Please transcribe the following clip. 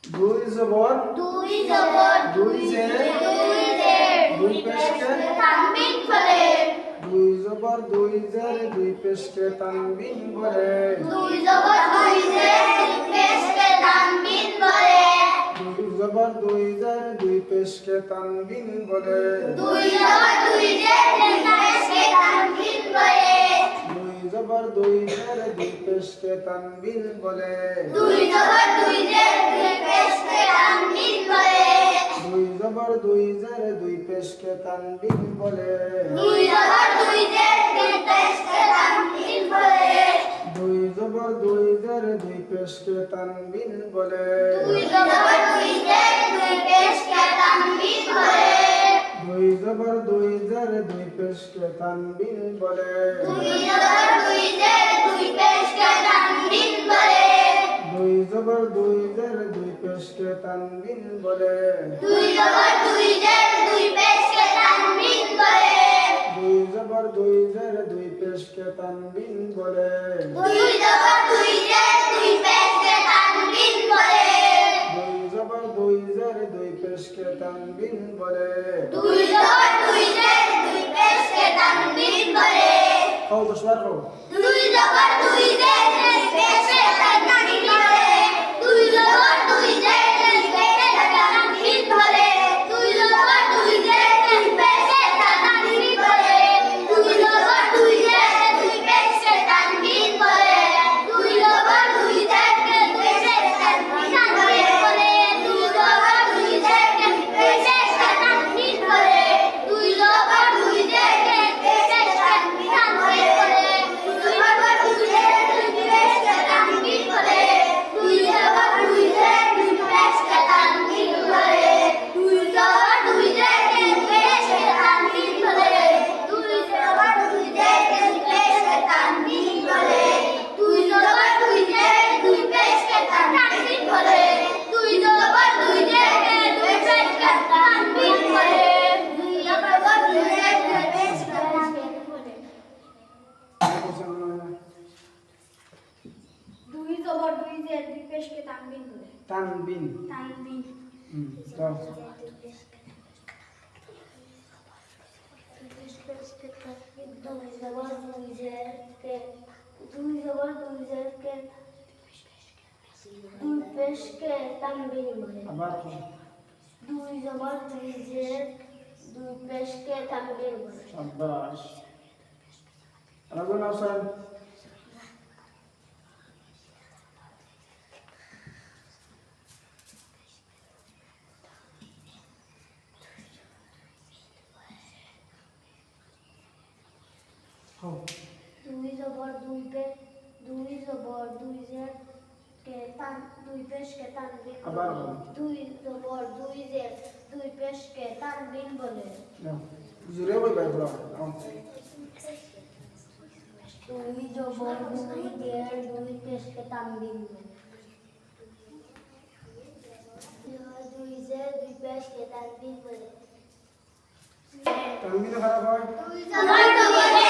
দুই জবর দুই জবর দুই জের দুই জের দুই পেশকে তানবিন বলে দুই জবর দুই জের দুই পেশকে তানবিন বলে দুই জবর দুই জের দুই পেশকে তানবিন বলে দুই জবর দুই জের দুই পেশকে তানবিন বলে দুই জবর দুই জের দুই পেশকে তানবিন বলে দুই জবর দুই জের দুই পেশকে তানবিন বলে দুই জবর দুই জের দুই পেশকে তানবিন বলে দুই জবর দুই জের দুই পেশকে তানবিন বলে দুই জবর দুই জের দুই পেশকে তানবিন বলে দুই জবর দুই জের দুই পেশকে তানবিন বলে দুই জবর দুই জের দুই পেশকে তানবিন বলে দুই জবর দুই জের দুই পেশকে তানবিন বলে দুই জবর দুই জের দুই পেশকে তানবিন বলে দুই জবর দুই জের দুই পেশকে তানবিন বলে দুই জবর দুই জের দুই পেশকে তানবিন বলে দুই জবর দুই জের দুই পেশকে তানবিন বলে দুই জবর দুই জের দুই পেশকে তানবিন বলে দুই জবর দুই জের দুই পেশকে তানবিন বলে দুই জবর দুই জের দুই পেশকে তানবিন বলে খাও দশবার খাও দুই জবর দুই জের দুই পেশকে তানবিন বলে দুই জবর দুই জের দুই পেশকে তানবিন বলে দুই জবর দুই জের দুই পেশকে তানবিন বলে দুই জবর দুই জের দুই পেশকে তানবিন বলে দুই জবর দুই জের দুই পেশকে তানবিন বলে দুই জবর দুই জের দুই পেশকে তানবিন বলে দুই জবর দুই জের দুই পেশকে তানবিন বলে দুই জবর দুই জের দুই পেশকে তানবিন বলে দুই জবর দুই জের দুই পেশকে তানবিন বলে দুই জবর দুই জের দুই পেশকে তানবিন বলে দুই জবর দুই জের দুই পেশকে তানবিন বলে দুই জবর দুই জের দুই পেশকে তানবিন বলে দুই জবর দুই জের দুই পেশকে তানবিন বলে দুই জবর দুই জের দুই পেশকে তানবিন বলে দুই জবর দুই জের দুই পেশকে তানবিন বলে তানবিন তানবিন যাও দুই জবর দুই জের কে দুই জবর দুই জের কে দুই পেশকে তানবিন বলে আবার খাও দুই জবর দুই জের দুই পেশকে তানবিন বলে শাবাশ রাগুন হাসান খাও দুই জবর দুই পে দুই জবর দুই জের কে তান দুই পেশকে তানবিন আবার বলে বলো। দুই জবর দুই জের দুই পেশকে তানবিন বলে যাও জুড়ে বই বাই বলো দুই জবর দুই জের দুই পেশকে তানবিন বলে দুই জের দুই পেশকে তানবিন বলে তানবিন খারাপ হয় দুই জবর দুই